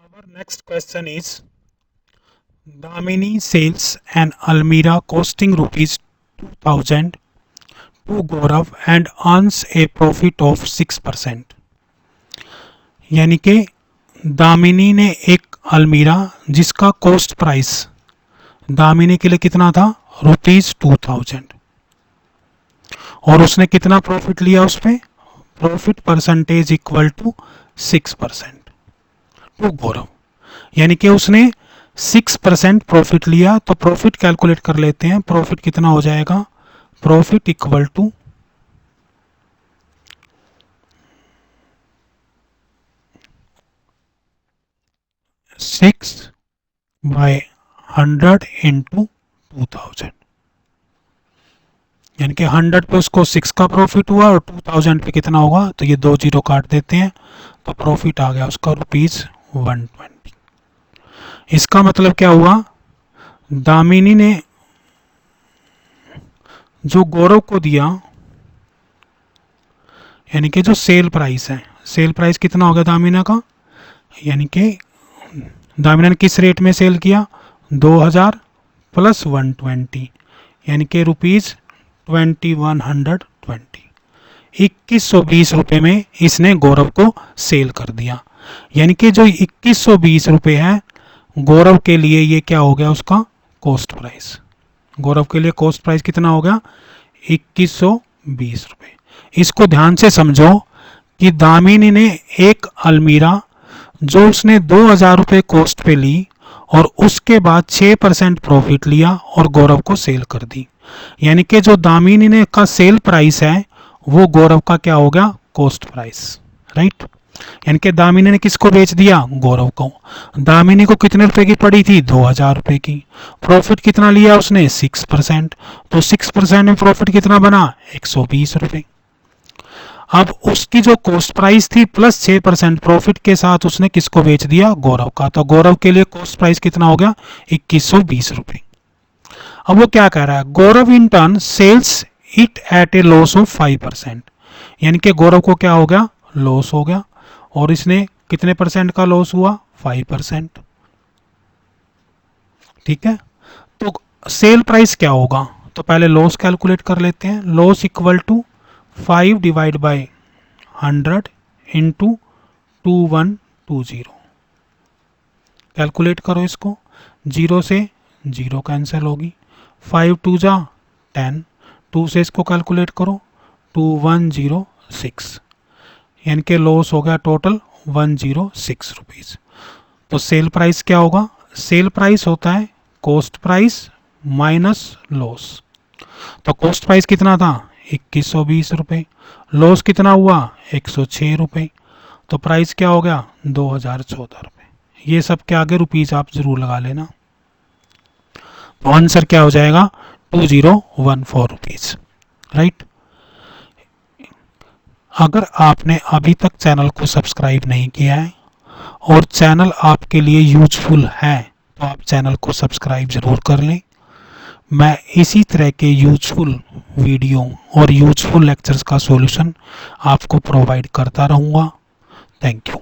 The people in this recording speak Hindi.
Our next question is Damini sells an Almirah costing rupees 2000 to Gaurav and earns a profit of 6%. यानी कि दामिनी ने एक अलमीरा जिसका कॉस्ट प्राइस दामिनी के लिए कितना था ₹2000 और उसने कितना प्रॉफिट लिया उस पर profit percentage equal to 6% to Gaurav यानी कि उसने 6% प्रॉफिट लिया। तो प्रॉफिट कैलकुलेट कर लेते हैं। प्रॉफिट कितना हो जाएगा प्रॉफिट इक्वल टू 6/100 इंटू 2000 यानी कि 100 पे उसको 6 का प्रॉफिट हुआ और 2000 पे कितना होगा तो ये 2 जीरो काट देते हैं तो प्रॉफिट आ गया उसका ₹120। इसका मतलब क्या हुआ दामिनी ने जो गौरव को दिया यानी कि जो सेल प्राइस है सेल प्राइस कितना हो गया दामिना का यानी कि दामिना ने किस रेट में सेल किया 2000 प्लस 120 यानी कि ₹2120 ₹2120 में इसने गौरव को सेल कर दिया। यानी कि जो 2120 है गौरव के लिए ये क्या हो गया उसका कॉस्ट प्राइस। गौरव के लिए कॉस्ट प्राइस कितना हो गया 2120। इसको ध्यान से समझो कि दामिनी ने एक अलमीरा जो उसने 2000 कॉस्ट पे ली और उसके बाद 6% प्रॉफिट लिया और गौरव को सेल कर दी। यानी कि जो दामिनी ने का सेल प्राइस है वो गौरव का क्या हो गया कॉस्ट प्राइस राइट। यानी कि दामिनी ने किसको बेच दिया गौरव को। दामिनी को कितने रुपए की पड़ी थी 2000 रुपए की। प्रॉफिट कितना लिया उसने 6%। तो 6% में प्रॉफिट कितना बना 120 रुपए। अब उसकी जो कॉस्ट प्राइस थी प्लस 6% प्रॉफिट के साथ उसने किसको बेच दिया गौरव का। तो गौरव के लिए कॉस्ट प्राइस कितना हो गया 2120 रुपए। अब वो क्या कह रहा है Gaurav in turn sells it at a loss of 5%। यानी कि गौरव को क्या हो गया लॉस हो गया और इसने कितने परसेंट का लॉस हुआ 5%। ठीक है तो सेल प्राइस क्या होगा तो पहले लॉस कैलकुलेट कर लेते हैं। Loss equal to 5/100 into 2120। Calculate करो इसको 0 से 0 कैंसिल होगी 5 2 जा 10 2 से इसको कैलकुलेट करो 2106 यानी कि लॉस हो गया टोटल 106 रुपीज। तो सेल प्राइस क्या होगा सेल प्राइस होता है कॉस्ट प्राइस माइनस लॉस। तो कॉस्ट प्राइस कितना था 2120 रुपये लॉस कितना हुआ 106 रुपये तो प्राइस क्या हो गया 2014 रुपये। ये सब के आगे रुपीज आप जरूर लगा लेना। तो आंसर क्या हो जाएगा 2014 रुपीज राइट। अगर आपने अभी तक चैनल को सब्सक्राइब नहीं किया है और चैनल आपके लिए यूजफुल है तो आप चैनल को सब्सक्राइब जरूर कर लें। मैं इसी तरह के यूजफुल वीडियो और यूजफुल लेक्चर्स का सॉल्यूशन आपको प्रोवाइड करता रहूँगा। Thank you.